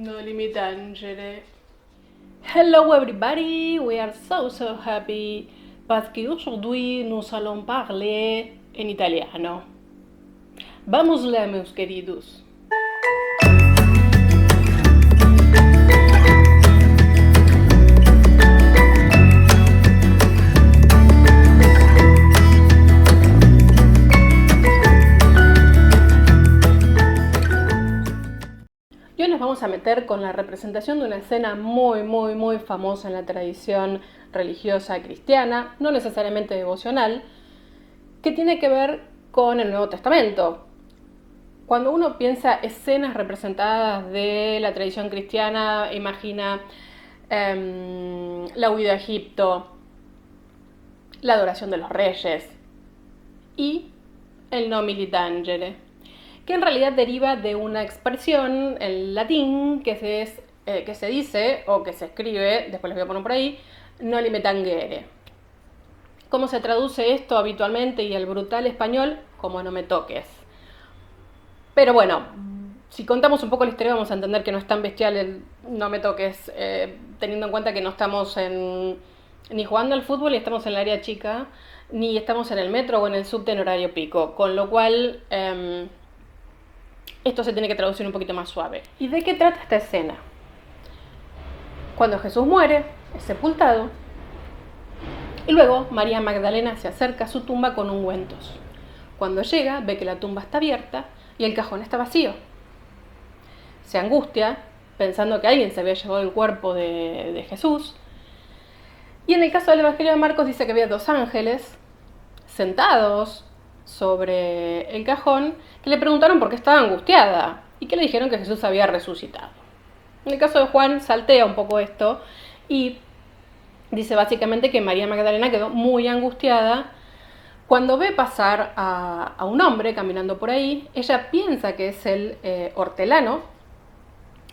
Noli mi tangere. Hello everybody, we are so happy parce qu'aujourd'hui nous allons parler en italiano. Vamos lá, meus queridos. Y hoy nos vamos a meter con la representación de una escena muy famosa en la tradición religiosa cristiana, no necesariamente devocional, que tiene que ver con el Nuevo Testamento. Cuando uno piensa escenas representadas de la tradición cristiana, imagina la huida a Egipto, la adoración de los reyes y el Noli tangere, que en realidad deriva de una expresión en latín que se dice o que se escribe, después les voy a poner por ahí, noli me tangere. ¿Cómo se traduce esto habitualmente y el brutal español? Como no me toques. Pero bueno, si contamos un poco la historia vamos a entender que no es tan bestial el no me toques, teniendo en cuenta que no estamos ni jugando al fútbol y estamos en el área chica, ni estamos en el metro o en el subte en horario pico, con lo cual esto se tiene que traducir un poquito más suave. ¿Y de qué trata esta escena? Cuando Jesús muere, es sepultado, y luego María Magdalena se acerca a su tumba con ungüentos. Cuando llega, ve que la tumba está abierta y el cajón está vacío. Se angustia, pensando que alguien se había llevado el cuerpo de Jesús. Y en el caso del Evangelio de Marcos dice que había dos ángeles sentados sobre el cajón que le preguntaron por qué estaba angustiada y que le dijeron que Jesús había resucitado. En el caso de Juan saltea un poco esto y dice básicamente que María Magdalena quedó muy angustiada cuando ve pasar a un hombre caminando por ahí. Ella piensa que es el hortelano,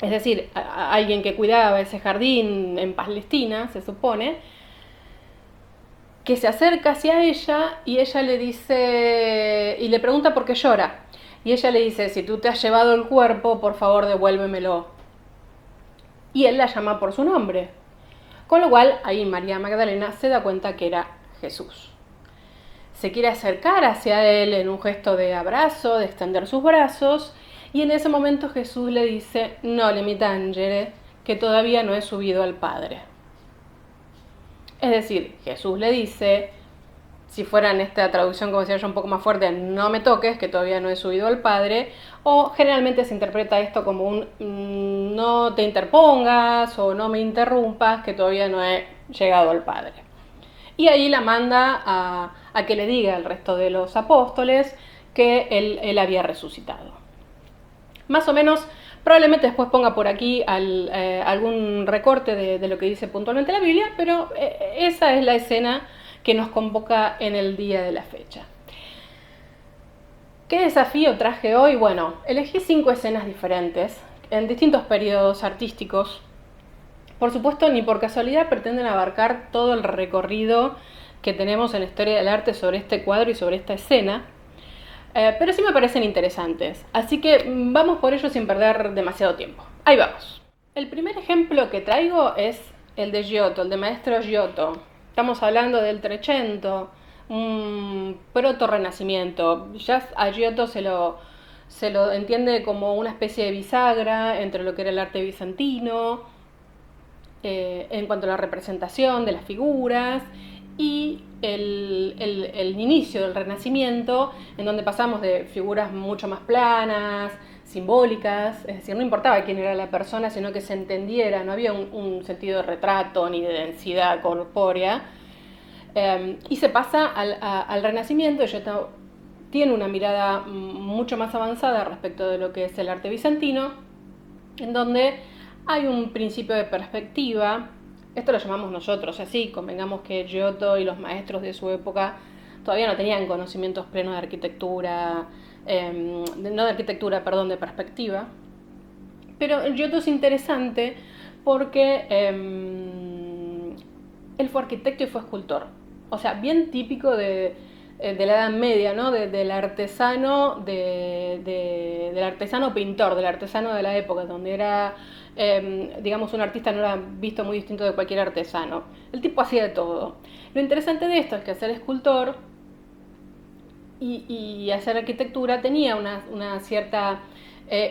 es decir, a alguien que cuidaba ese jardín en Palestina, se supone, que se acerca hacia ella y ella le dice, y le pregunta por qué llora. Y ella le dice, si tú te has llevado el cuerpo, por favor devuélvemelo. Y él la llama por su nombre. Con lo cual, ahí María Magdalena se da cuenta que era Jesús. Se quiere acercar hacia él en un gesto de abrazo, de extender sus brazos, y en ese momento Jesús le dice, noli me tangere, que todavía no he subido al Padre. Es decir, Jesús le dice, si fuera en esta traducción, como decía yo, un poco más fuerte, no me toques, que todavía no he subido al Padre, o generalmente se interpreta esto como un no te interpongas o no me interrumpas, que todavía no he llegado al Padre. Y ahí la manda a que le diga al resto de los apóstoles que él había resucitado. Más o menos, probablemente después ponga por aquí algún recorte de lo que dice puntualmente la Biblia, pero esa es la escena que nos convoca en el día de la fecha. ¿Qué desafío traje hoy? Bueno, elegí 5 escenas diferentes en distintos periodos artísticos. Por supuesto, ni por casualidad pretenden abarcar todo el recorrido que tenemos en la historia del arte sobre este cuadro y sobre esta escena, pero sí me parecen interesantes, así que vamos por ello sin perder demasiado tiempo. Ahí vamos. El primer ejemplo que traigo es el de Giotto, el de Maestro Giotto. Estamos hablando del Trecento, un proto-renacimiento. Ya a Giotto se lo entiende como una especie de bisagra entre lo que era el arte bizantino, en cuanto a la representación de las figuras, y el inicio del Renacimiento, en donde pasamos de figuras mucho más planas, simbólicas, es decir, no importaba quién era la persona, sino que se entendiera, no había un sentido de retrato ni de densidad corpórea, y se pasa al Renacimiento. Giotto tiene una mirada mucho más avanzada respecto de lo que es el arte bizantino, en donde hay un principio de perspectiva. Esto lo llamamos nosotros así, convengamos que Giotto y los maestros de su época todavía no tenían conocimientos plenos de arquitectura, de perspectiva. Pero Giotto es interesante porque él fue arquitecto y fue escultor. O sea, bien típico de de la Edad Media, ¿no? Del artesano, del artesano pintor, del artesano de la época, donde era, digamos, un artista no era visto muy distinto de cualquier artesano. El tipo hacía de todo. Lo interesante de esto es que ser escultor y hacer arquitectura tenía una cierta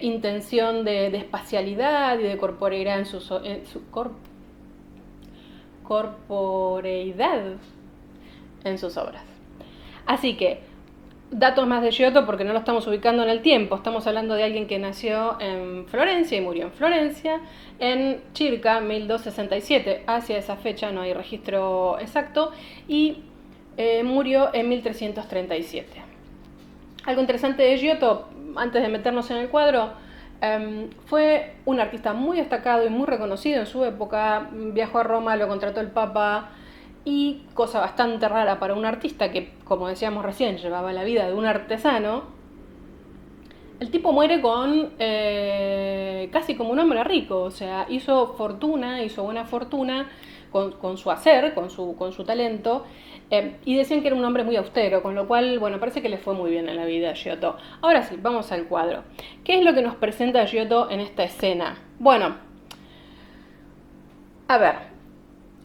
intención de espacialidad y de corporeidad corporeidad en sus obras. Así que, datos más de Giotto porque no lo estamos ubicando en el tiempo. Estamos hablando de alguien que nació en Florencia y murió en Florencia en circa 1267. Hacia esa fecha no hay registro exacto. Y murió en 1337. Algo interesante de Giotto, antes de meternos en el cuadro, fue un artista muy destacado y muy reconocido en su época. Viajó a Roma, lo contrató el Papa. Y, cosa bastante rara para un artista que, como decíamos recién, llevaba la vida de un artesano, el tipo muere con casi como un hombre rico. O sea, hizo buena fortuna con su hacer, con su talento, y decían que era un hombre muy austero, con lo cual, bueno, parece que le fue muy bien en la vida a Giotto. Ahora sí, vamos al cuadro. ¿Qué es lo que nos presenta Giotto en esta escena? Bueno, a ver,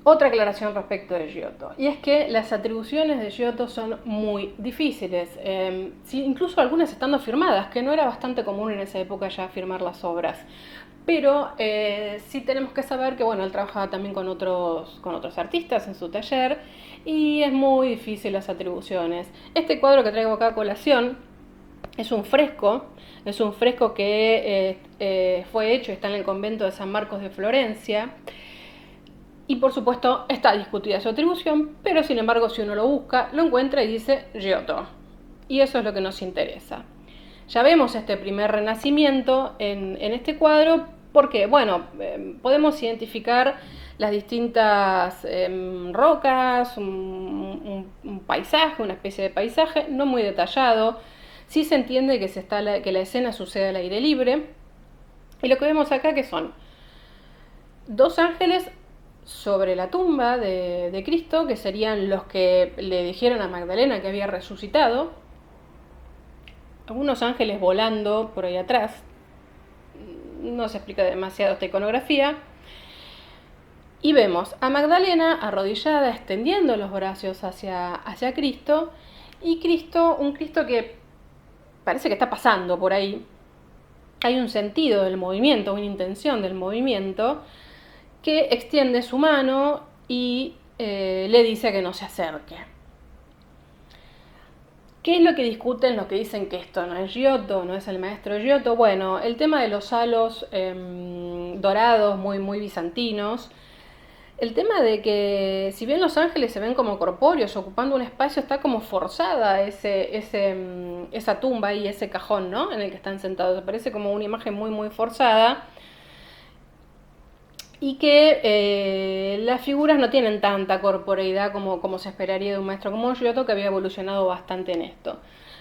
otra aclaración respecto de Giotto, y es que las atribuciones de Giotto son muy difíciles, incluso algunas estando firmadas, que no era bastante común en esa época ya firmar las obras. Pero sí tenemos que saber que, bueno, él trabajaba también con otros artistas en su taller, y es muy difícil las atribuciones. Este cuadro que traigo acá a colación es un fresco que fue hecho, está en el convento de San Marcos de Florencia. Y por supuesto está discutida su atribución, pero sin embargo si uno lo busca, lo encuentra y dice Giotto. Y eso es lo que nos interesa. Ya vemos este primer renacimiento en este cuadro porque, bueno, podemos identificar las distintas rocas, un paisaje, una especie de paisaje, no muy detallado. Sí se entiende que la escena sucede al aire libre. Y lo que vemos acá que son dos ángeles sobre la tumba de Cristo, que serían los que le dijeron a Magdalena que había resucitado. Algunos ángeles volando por ahí atrás. No se explica demasiado esta iconografía. Y vemos a Magdalena arrodillada, extendiendo los brazos hacia Cristo. Y un Cristo que parece que está pasando por ahí. Hay un sentido del movimiento, una intención del movimiento, que extiende su mano y le dice que no se acerque. ¿Qué es lo que discuten los que dicen que esto no es Giotto, no es el maestro Giotto? Bueno, el tema de los halos dorados, muy, muy bizantinos. El tema de que, si bien los ángeles se ven como corpóreos, ocupando un espacio, está como forzada esa tumba y ese cajón, ¿no?, en el que están sentados. Parece como una imagen muy, muy forzada. Y que las figuras no tienen tanta corporeidad como se esperaría de un maestro como Giotto, que había evolucionado bastante en esto.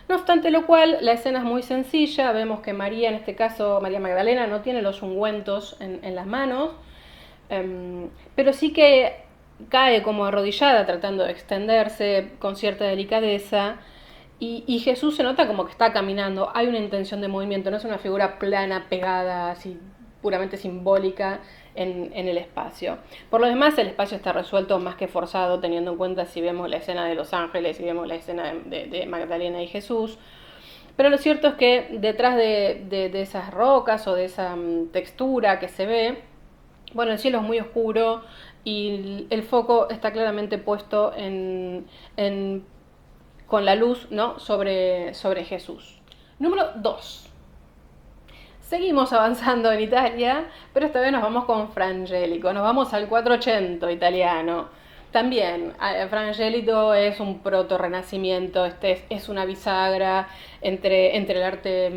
No obstante lo cual, la escena es muy sencilla. Vemos que María, en este caso María Magdalena, no tiene los ungüentos en las manos, pero sí que cae como arrodillada, tratando de extenderse con cierta delicadeza. Y Jesús se nota como que está caminando. Hay una intención de movimiento, no es una figura plana, pegada, así puramente simbólica en el espacio. Por lo demás, el espacio está resuelto más que forzado, teniendo en cuenta si vemos la escena de los ángeles, si vemos la escena de Magdalena y Jesús. Pero lo cierto es que detrás de esas rocas o de esa textura que se ve, bueno, el cielo es muy oscuro y el foco está claramente puesto con la luz, ¿no?, sobre Jesús. Número 2. Seguimos avanzando en Italia, pero esta vez nos vamos con Fra Angelico, nos vamos al 480 italiano. También, Fra Angelico es un proto-renacimiento, es una bisagra entre el arte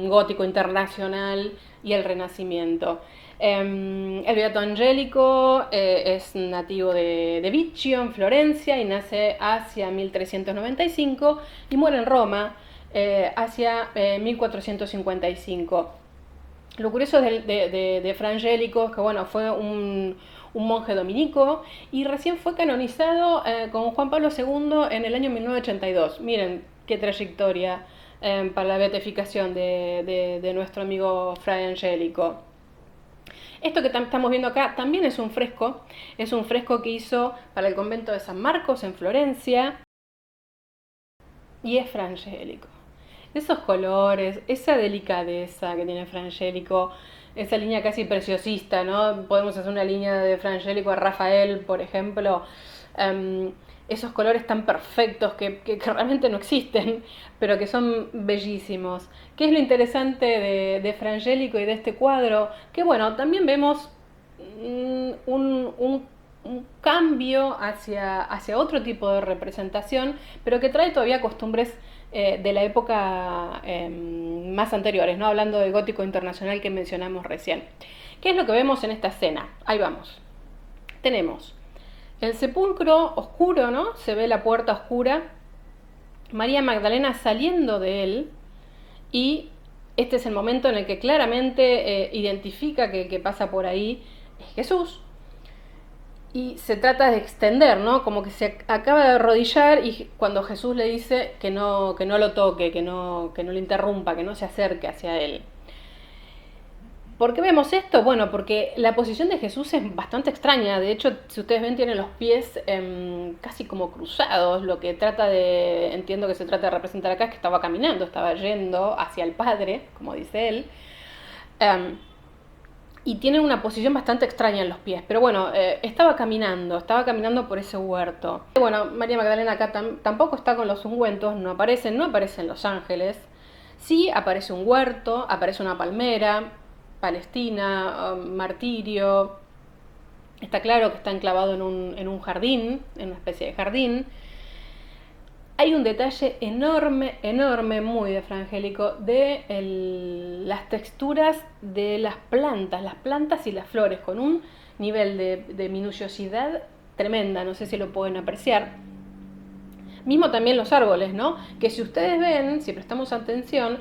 gótico internacional y el Renacimiento. El Beato Angelico es nativo de Viccio, en Florencia, y nace hacia 1395 y muere en Roma hacia 1455. Lo curioso de Frangélico es que bueno, fue un monje dominico y recién fue canonizado con Juan Pablo II en el año 1982. Miren qué trayectoria para la beatificación de nuestro amigo Fray Angélico. Esto que estamos viendo acá también es un fresco que hizo para el convento de San Marcos en Florencia y es Frangélico. Esos colores, esa delicadeza que tiene Frangélico, esa línea casi preciosista, ¿no? Podemos hacer una línea de Frangélico a Rafael, por ejemplo. Esos colores tan perfectos que realmente no existen, pero que son bellísimos. ¿Qué es lo interesante de Frangélico y de este cuadro? Que bueno, también vemos un cambio hacia otro tipo de representación, pero que trae todavía costumbres de la época más anteriores, ¿no? Hablando del gótico internacional que mencionamos recién. ¿Qué es lo que vemos en esta escena? Ahí vamos. Tenemos el sepulcro oscuro, ¿no? Se ve la puerta oscura, María Magdalena saliendo de él, y este es el momento en el que claramente identifica que el que pasa por ahí es Jesús. Y se trata de extender, ¿no? Como que se acaba de arrodillar y cuando Jesús le dice que no lo toque, que no lo interrumpa, que no se acerque hacia él. ¿Por qué vemos esto? Bueno, porque la posición de Jesús es bastante extraña. De hecho, si ustedes ven, tiene los pies casi como cruzados. Lo que entiendo que se trata de representar acá es que estaba caminando, estaba yendo hacia el Padre, como dice él. Y tiene una posición bastante extraña en los pies. Pero bueno, estaba caminando por ese huerto. Bueno, María Magdalena acá tampoco está con los ungüentos, no aparecen los ángeles. Sí aparece un huerto, aparece una palmera, Palestina, martirio. Está claro que está enclavado en un jardín, en una especie de jardín. Hay un detalle enorme, muy de Frangélico, de las texturas de las plantas y las flores, con un nivel de minuciosidad tremenda, no sé si lo pueden apreciar. Mismo también los árboles, ¿no? Que si ustedes ven, si prestamos atención,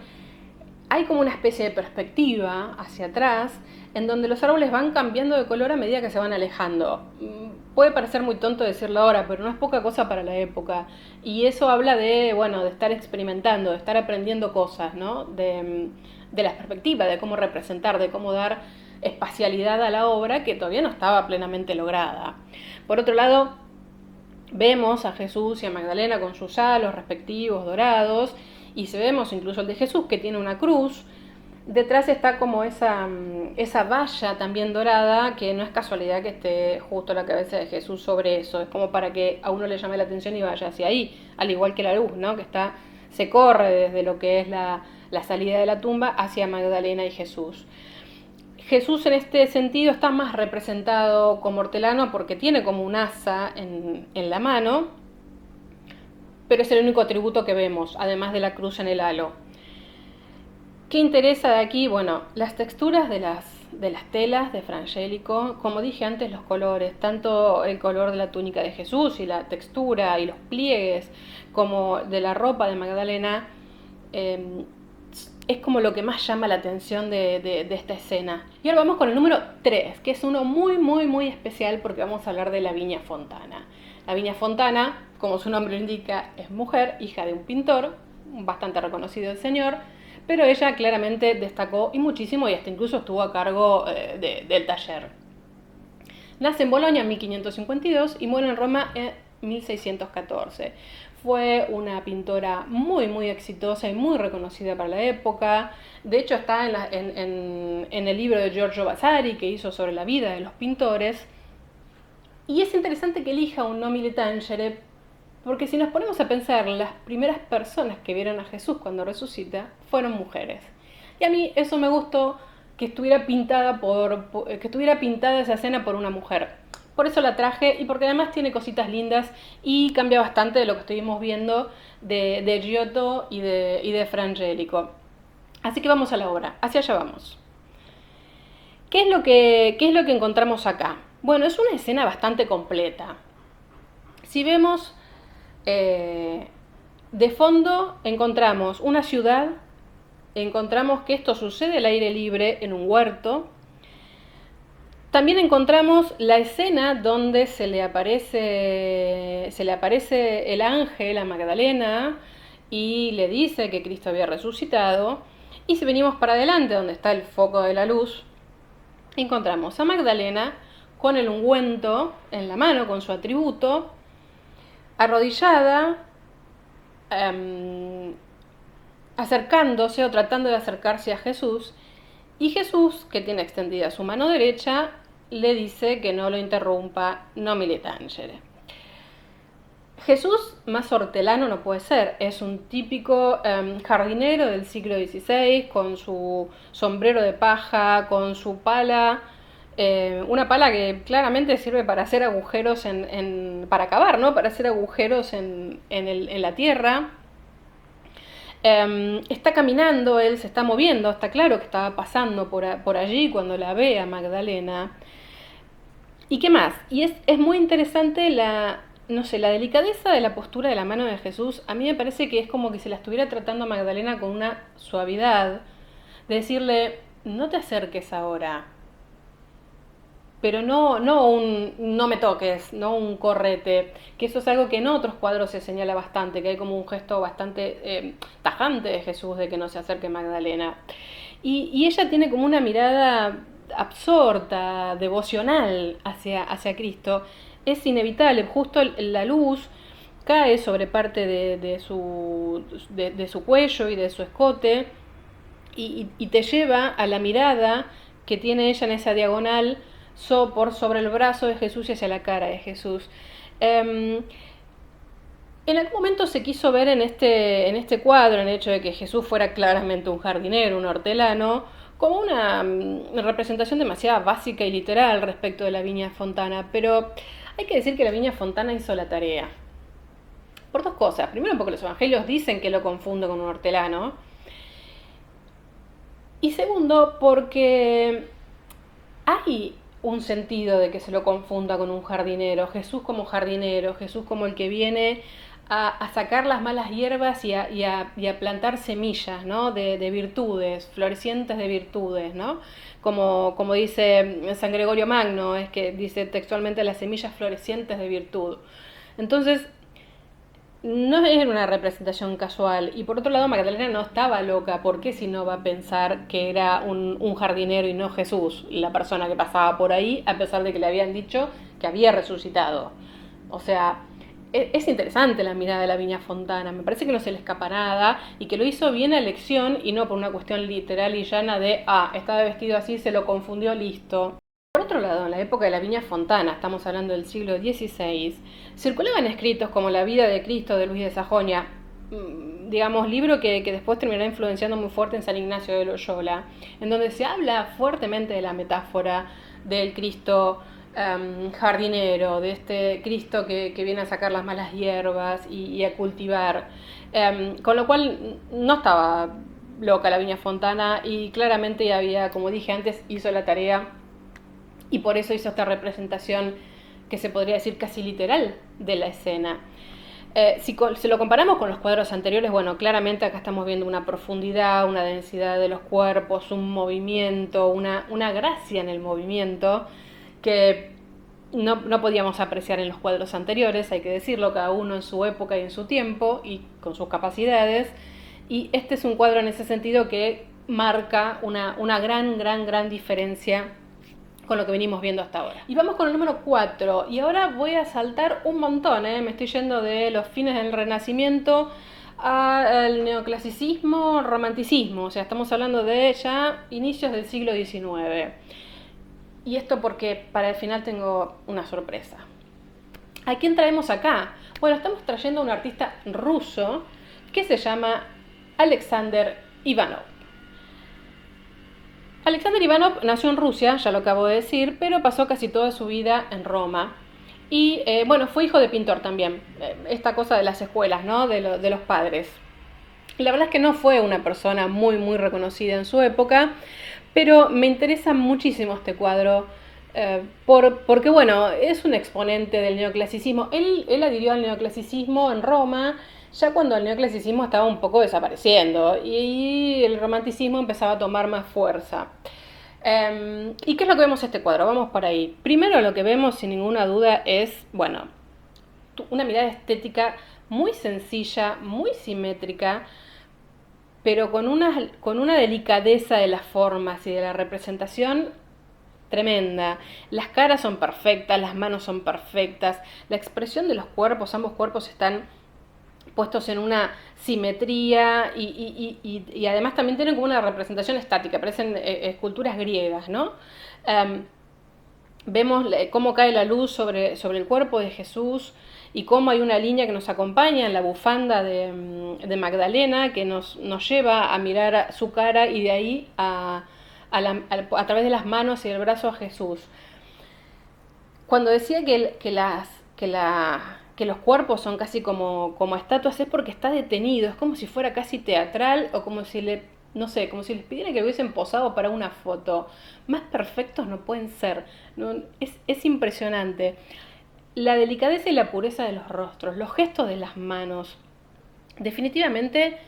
hay como una especie de perspectiva hacia atrás en donde los árboles van cambiando de color a medida que se van alejando. Puede parecer muy tonto decirlo ahora, pero no es poca cosa para la época. Y eso habla de estar experimentando, de estar aprendiendo cosas, ¿no? De la perspectiva, de cómo representar, de cómo dar espacialidad a la obra que todavía no estaba plenamente lograda. Por otro lado, vemos a Jesús y a Magdalena con sus halos respectivos dorados, y vemos incluso el de Jesús que tiene una cruz. Detrás está como esa valla también dorada, que no es casualidad que esté justo la cabeza de Jesús sobre eso, es como para que a uno le llame la atención y vaya hacia ahí, al igual que la luz, ¿no? Que se corre desde lo que es la salida de la tumba hacia Magdalena y Jesús. Jesús en este sentido está más representado como hortelano porque tiene como un asa en la mano, pero es el único atributo que vemos, además de la cruz en el halo. ¿Qué interesa de aquí? Bueno, las texturas de las telas de Frangélico, como dije antes, los colores, tanto el color de la túnica de Jesús y la textura y los pliegues, como de la ropa de Magdalena, es como lo que más llama la atención de esta escena. Y ahora vamos con el número 3, que es uno muy especial porque vamos a hablar de la Viña Fontana. La Viña Fontana, como su nombre lo indica, es mujer, hija de un pintor, bastante reconocido el señor, pero ella claramente destacó y muchísimo y hasta incluso estuvo a cargo del taller. Nace en Bolonia en 1552 y muere en Roma en 1614. Fue una pintora muy exitosa y muy reconocida para la época. De hecho está en el libro de Giorgio Vasari que hizo sobre la vida de los pintores. Y es interesante que elija un nomine tangere, porque si nos ponemos a pensar, las primeras personas que vieron a Jesús cuando resucita fueron mujeres. Y a mí eso me gustó, que estuviera pintada esa escena por una mujer. Por eso la traje y porque además tiene cositas lindas y cambia bastante de lo que estuvimos viendo de Giotto y de Frangélico. Así que vamos a la obra, hacia allá vamos. ¿Qué es lo que encontramos acá? Bueno, es una escena bastante completa. Si vemos, de fondo encontramos una ciudad encontramos que esto sucede al aire libre en un huerto. También encontramos la escena donde se le aparece el ángel a Magdalena y le dice que Cristo había resucitado. Y si venimos para adelante, donde está el foco de la luz, encontramos a Magdalena con el ungüento en la mano, con su atributo, arrodillada, acercándose o tratando de acercarse a Jesús. Y Jesús, que tiene extendida su mano derecha, le dice que no lo interrumpa, no mi tangere. Jesús más hortelano no puede ser, es un típico jardinero del siglo XVI, con su sombrero de paja, con su pala, una pala que claramente sirve para hacer agujeros, para cavar, ¿no? Para hacer agujeros en la tierra. Está caminando, él se está moviendo, está claro que estaba pasando por allí cuando la ve a Magdalena. ¿Y qué más? Y es muy interesante la delicadeza de la postura de la mano de Jesús. A mí me parece que es como que se la estuviera tratando a Magdalena con una suavidad, de decirle, no te acerques ahora, pero no me toques, no un correte, que eso es algo que en otros cuadros se señala bastante, que hay como un gesto bastante tajante de Jesús de que no se acerque Magdalena. Y ella tiene como una mirada absorta, devocional hacia Cristo. Es inevitable, justo la luz cae sobre parte de su cuello y de su escote y te lleva a la mirada que tiene ella en esa diagonal por sobre el brazo de Jesús y hacia la cara de Jesús. En algún momento se quiso ver en este cuadro, en el hecho de que Jesús fuera claramente un jardinero, un hortelano, como una representación demasiado básica y literal respecto de la viña Fontana, pero hay que decir que la viña Fontana hizo la tarea. Por dos cosas. Primero, porque los evangelios dicen que lo confunde con un hortelano. Y segundo, porque hay un sentido de que se lo confunda con un jardinero. Jesús como jardinero, Jesús como el que viene a sacar las malas hierbas y a plantar semillas, ¿no? de virtudes, florecientes de virtudes, ¿no? Como dice San Gregorio Magno, es que dice textualmente las semillas florecientes de virtud. Entonces, no es una representación casual. Y por otro lado, Magdalena no estaba loca. ¿Por qué si no va a pensar que era un jardinero y no Jesús, la persona que pasaba por ahí, a pesar de que le habían dicho que había resucitado? O sea, es interesante la mirada de la viña Fontana. Me parece que no se le escapa nada y que lo hizo bien a elección y no por una cuestión literal y llana de, estaba vestido así, se lo confundió, listo. Por otro lado, en la época de la viña Fontana, estamos hablando del siglo XVI, circulaban escritos como La vida de Cristo de Luis de Sajonia, digamos, libro que después terminó influenciando muy fuerte en San Ignacio de Loyola, en donde se habla fuertemente de la metáfora del Cristo jardinero, de este Cristo que viene a sacar las malas hierbas y a cultivar, con lo cual no estaba loca la viña Fontana y claramente había, como dije antes, hizo la tarea. Y por eso hizo esta representación que se podría decir casi literal de la escena. Si lo comparamos con los cuadros anteriores, bueno, claramente acá estamos viendo una profundidad, una densidad de los cuerpos, un movimiento, una gracia en el movimiento que no podíamos apreciar en los cuadros anteriores, hay que decirlo, cada uno en su época y en su tiempo y con sus capacidades. Y este es un cuadro en ese sentido que marca una gran diferencia con lo que venimos viendo hasta ahora. Y vamos con el número 4, y ahora voy a saltar un montón, me estoy yendo de los fines del Renacimiento al neoclasicismo, romanticismo, o sea, estamos hablando de ya inicios del siglo XIX. Y esto porque para el final tengo una sorpresa. ¿A quién traemos acá? Bueno, estamos trayendo a un artista ruso que se llama Alexander Ivanov. Alexander Ivanov nació en Rusia, ya lo acabo de decir, pero pasó casi toda su vida en Roma. Y fue hijo de pintor también. Esta cosa de las escuelas, ¿no? De los padres. La verdad es que no fue una persona muy reconocida en su época, pero me interesa muchísimo este cuadro porque, es un exponente del neoclasicismo. Él adhirió al neoclasicismo en Roma ya cuando el neoclasicismo estaba un poco desapareciendo y el romanticismo empezaba a tomar más fuerza. ¿Y qué es lo que vemos en este cuadro? Vamos por ahí. Primero lo que vemos sin ninguna duda es, bueno, una mirada estética muy sencilla, muy simétrica, pero con una delicadeza de las formas y de la representación tremenda. Las caras son perfectas, las manos son perfectas, la expresión de los cuerpos, ambos cuerpos están puestos en una simetría y además también tienen como una representación estática, parecen esculturas griegas, ¿no? Vemos cómo cae la luz sobre el cuerpo de Jesús y cómo hay una línea que nos acompaña en la bufanda de Magdalena que nos lleva a mirar su cara y de ahí a través de las manos y el brazo a Jesús. Cuando decía que los cuerpos son casi como estatuas es porque está detenido, es como si fuera casi teatral o como si no sé, como si les pidieran que lo hubiesen posado para una foto. Más perfectos no pueden ser, ¿no? Es impresionante. La delicadeza y la pureza de los rostros, los gestos de las manos, definitivamente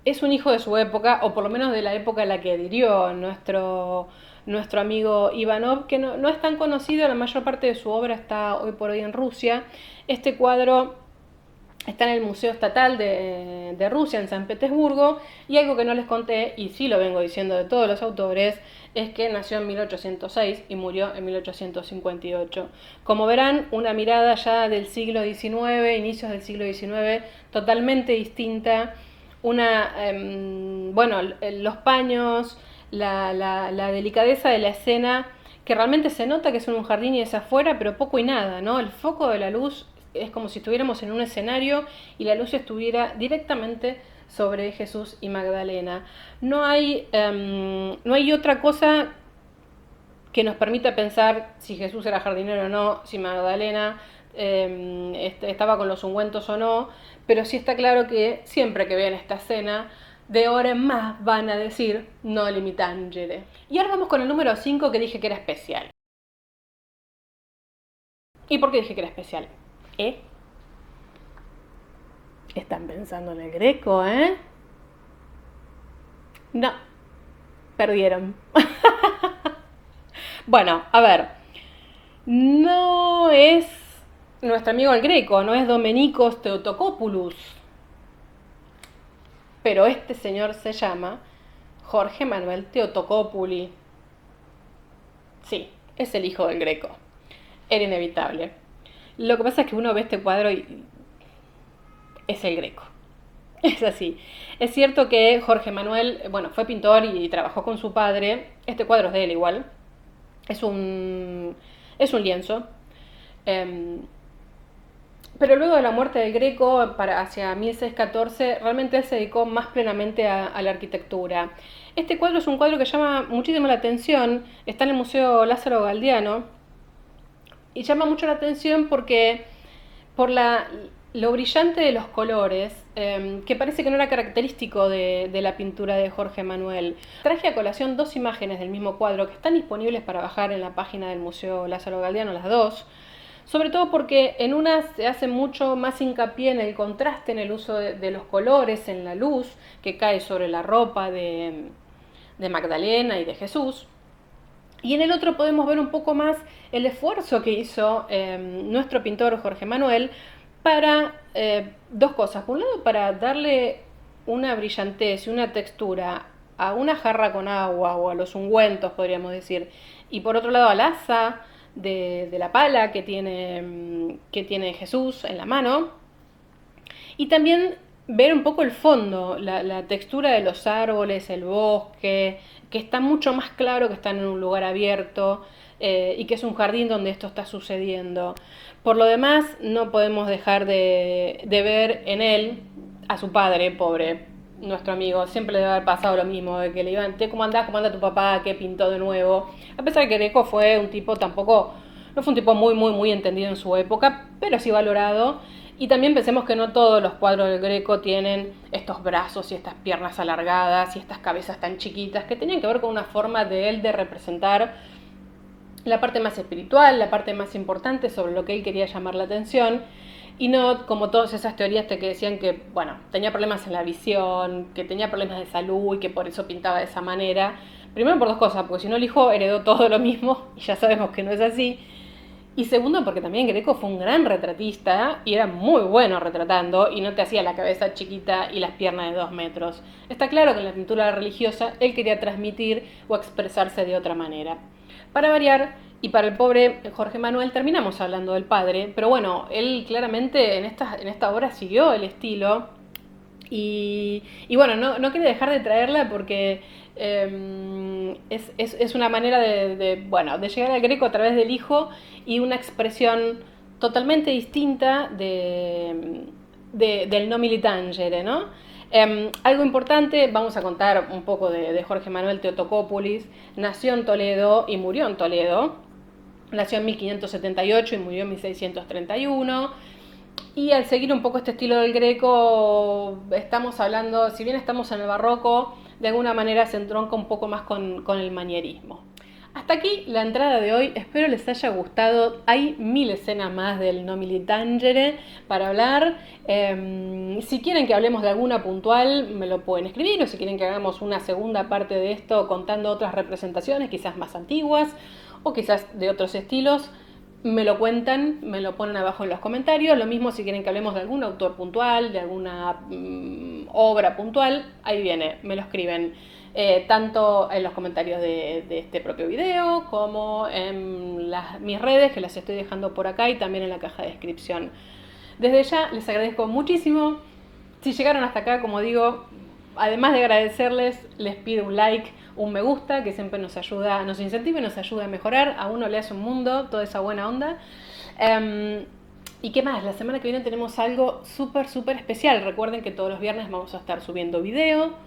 es un hijo de su época, o por lo menos de la época a la que adhirió nuestro amigo Ivanov, que no es tan conocido, la mayor parte de su obra está hoy por hoy en Rusia. Este cuadro está en el Museo Estatal de Rusia, en San Petersburgo, y algo que no les conté, y sí lo vengo diciendo de todos los autores, es que nació en 1806 y murió en 1858. Como verán, una mirada ya del siglo XIX, inicios del siglo XIX, totalmente distinta. Los paños, la delicadeza de la escena, que realmente se nota que es en un jardín y es afuera, pero poco y nada, ¿no? El foco de la luz es como si estuviéramos en un escenario y la luz estuviera directamente sobre Jesús y Magdalena. No hay otra cosa que nos permita pensar si Jesús era jardinero o no, si Magdalena estaba con los ungüentos o no, pero sí está claro que siempre que vean esta escena, de ahora en más van a decir no li mi tangere. Y ahora vamos con el número 5 que dije que era especial. ¿Y por qué dije que era especial? Están pensando en el Greco, ¿eh? No, perdieron. Bueno, a ver, no es nuestro amigo el Greco, no es Domenicos Theotokopoulos, pero este señor se llama Jorge Manuel Theotokopoulos. Sí, es el hijo del Greco. Era inevitable. Lo que pasa es que uno ve este cuadro y es el Greco. Es así. Es cierto que Jorge Manuel, fue pintor y trabajó con su padre. Este cuadro es de él igual. Es un lienzo. Pero luego de la muerte del Greco, hacia 1614, realmente él se dedicó más plenamente a la arquitectura. Este cuadro es un cuadro que llama muchísimo la atención. Está en el Museo Lázaro Galdiano. Y llama mucho la atención porque por lo brillante de los colores, que parece que no era característico de la pintura de Jorge Manuel. Traje a colación dos imágenes del mismo cuadro que están disponibles para bajar en la página del Museo Lázaro Galdiano, las dos, sobre todo porque en una se hace mucho más hincapié en el contraste, en el uso de los colores, en la luz que cae sobre la ropa de Magdalena y de Jesús. Y en el otro podemos ver un poco más el esfuerzo que hizo nuestro pintor Jorge Manuel para dos cosas. Por un lado, para darle una brillantez y una textura a una jarra con agua o a los ungüentos, podríamos decir. Y por otro lado, al asa de la pala que tiene Jesús en la mano. Y también ver un poco el fondo, la textura de los árboles, el bosque, que está mucho más claro que están en un lugar abierto y que es un jardín donde esto está sucediendo. Por lo demás, no podemos dejar de ver en él a su padre, pobre, nuestro amigo. Siempre le debe haber pasado lo mismo, de que le iban, ¿cómo andás? ¿Cómo anda tu papá? ¿Qué pintó de nuevo? A pesar de que Greco fue un tipo no fue un tipo muy entendido en su época, pero sí valorado. Y también pensemos que no todos los cuadros del Greco tienen estos brazos y estas piernas alargadas y estas cabezas tan chiquitas, que tenían que ver con una forma de él de representar la parte más espiritual, la parte más importante sobre lo que él quería llamar la atención. Y no como todas esas teorías que decían que, bueno, tenía problemas en la visión, que tenía problemas de salud y que por eso pintaba de esa manera. Primero por dos cosas, porque si no el hijo heredó todo lo mismo y ya sabemos que no es así. Y segundo, porque también Greco fue un gran retratista y era muy bueno retratando y no te hacía la cabeza chiquita y las piernas de 2 metros. Está claro que en la pintura religiosa él quería transmitir o expresarse de otra manera. Para variar, y para el pobre Jorge Manuel terminamos hablando del padre, pero bueno, él claramente en esta obra siguió el estilo y bueno, no quería dejar de traerla porque es una manera bueno, de llegar al Greco a través del hijo y una expresión totalmente distinta del no militangere, ¿no? Algo importante, vamos a contar un poco de Jorge Manuel Theotocópulos. Nació en Toledo y murió en Toledo. Nació en 1578 y murió en 1631. Y al seguir un poco este estilo del Greco, estamos hablando, si bien estamos en el barroco, de alguna manera se entronca un poco más con el manierismo. Hasta aquí la entrada de hoy, espero les haya gustado. Hay 1000 escenas más del No Militangere para hablar. Si quieren que hablemos de alguna puntual, me lo pueden escribir, o si quieren que hagamos una segunda parte de esto contando otras representaciones, quizás más antiguas o quizás de otros estilos, me lo cuentan, me lo ponen abajo en los comentarios. Lo mismo si quieren que hablemos de algún autor puntual, de alguna obra puntual, ahí viene, me lo escriben. Tanto en los comentarios de este propio video como en mis redes, que las estoy dejando por acá, y también en la caja de descripción. Desde ya les agradezco muchísimo. Si llegaron hasta acá, como digo, además de agradecerles, les pido un like, un me gusta, que siempre nos ayuda, nos incentiva y nos ayuda a mejorar. A uno le hace un mundo toda esa buena onda. ¿Y qué más? La semana que viene tenemos algo súper especial. Recuerden que todos los viernes vamos a estar subiendo video.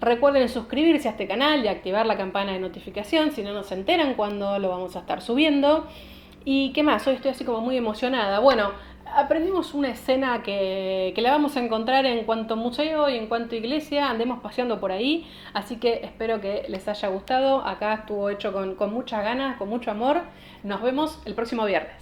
Recuerden suscribirse a este canal y activar la campana de notificación, si no se enteran cuando lo vamos a estar subiendo. ¿Y qué más? Hoy estoy así como muy emocionada. Bueno, aprendimos una escena que la vamos a encontrar en cuanto museo y en cuanto iglesia andemos paseando por ahí, así que espero que les haya gustado. Acá estuvo hecho con muchas ganas, con mucho amor. Nos vemos el próximo viernes.